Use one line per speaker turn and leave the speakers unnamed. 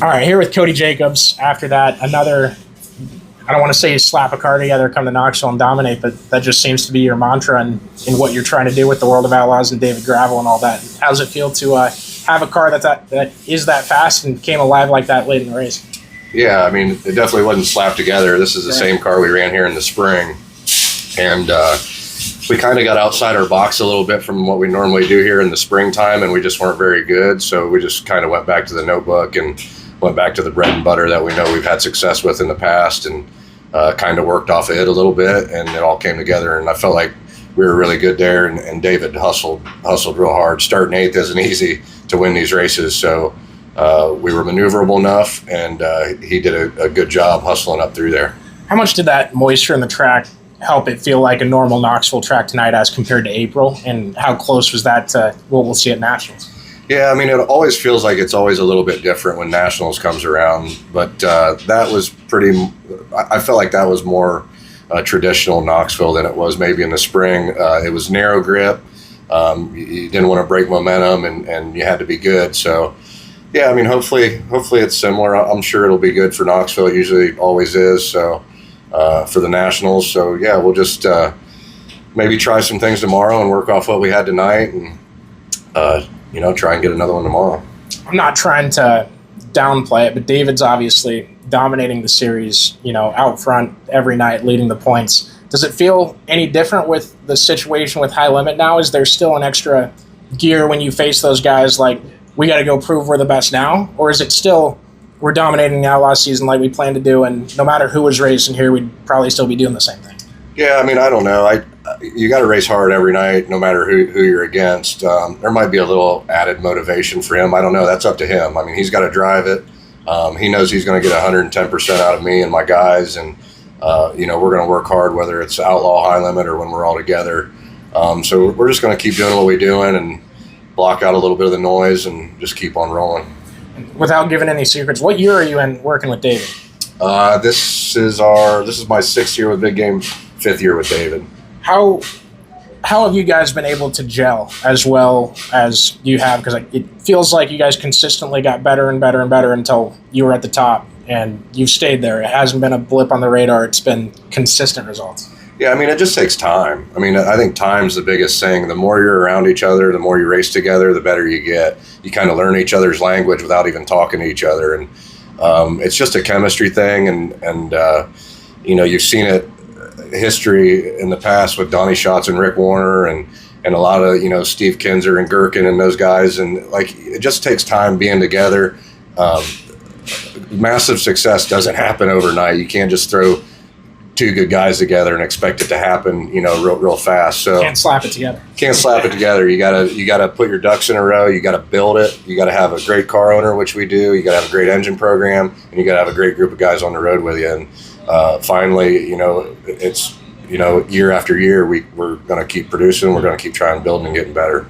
All right, here with Cody Jacobs. After that, another, I don't want to say slap a car together, come to Knoxville and dominate, but that just seems to be your mantra in what you're trying to do with the World of Outlaws and David Gravel and all that. How does it feel to have a car that is that fast and came alive like that late in the race?
Yeah, I mean, it definitely wasn't slapped together. This is the same car we ran here in the spring. And we kind of got outside our box a little bit from what we normally do here in the springtime, and we just weren't very good. So we just kind of went back to the notebook and went back to the bread and butter that we know we've had success with in the past, and kind of worked off of it a little bit, and it all came together. And I felt like we were really good there, and David hustled real hard. Starting eighth isn't easy to win these races, so we were maneuverable enough, and he did a good job hustling up through there.
How much did that moisture in the track help it feel like a normal Knoxville track tonight as compared to April, and how close was that to what we'll see at Nationals?
Yeah, I mean, it always feels like it's always a little bit different when Nationals comes around, but that was I felt like that was more traditional Knoxville than it was maybe in the spring. It was narrow grip. You didn't want to break momentum, and you had to be good. So, yeah, I mean, hopefully it's similar. I'm sure it'll be good for Knoxville. It usually always is. So, for the Nationals. So, yeah, we'll just maybe try some things tomorrow and work off what we had tonight, and try and get another one tomorrow.
I'm not trying to downplay it, but David's obviously dominating the series, out front every night, leading the points. Does it feel any different with the situation with High Limit now? Is there still an extra gear when you face those guys, like, we got to go prove we're the best now? Or is it still, we're dominating the Outlaw season like we plan to do, and no matter who was racing here, we'd probably still be doing the same thing?
Yeah, I mean, I don't know. You got to race hard every night, no matter who you're against. There might be a little added motivation for him. I don't know. That's up to him. I mean, he's got to drive it. He knows he's going to get 110% out of me and my guys, and we're going to work hard, whether it's Outlaw, High Limit, or when we're all together. So we're just going to keep doing what we're doing and block out a little bit of the noise and just keep on rolling.
Without giving any secrets, what year are you in working with David?
This is my 6th year with Big Game, 5th year with David.
How have you guys been able to gel as well as you have? Because it feels like you guys consistently got better and better and better until you were at the top, and you've stayed there. It hasn't been a blip on the radar. It's been consistent results.
Yeah, I mean, it just takes time. I mean, I think time's the biggest thing. The more you're around each other, the more you race together, the better you get. You kind of learn each other's language without even talking to each other, and it's just a chemistry thing. And you've seen it. History in the past with Donnie Schatz and Rick Warner and a lot of Steve Kinzer and Gherkin and those guys, and it just takes time being together. Massive success doesn't happen overnight. You can't just throw two good guys together and expect it to happen real fast. So
can't slap it together.
You gotta put your ducks in a row. You gotta build it. You gotta have a great car owner, which we do. You gotta have a great engine program, and you gotta have a great group of guys on the road with you. And finally, it's year after year, we're going to keep producing. We're going to keep trying building and getting better.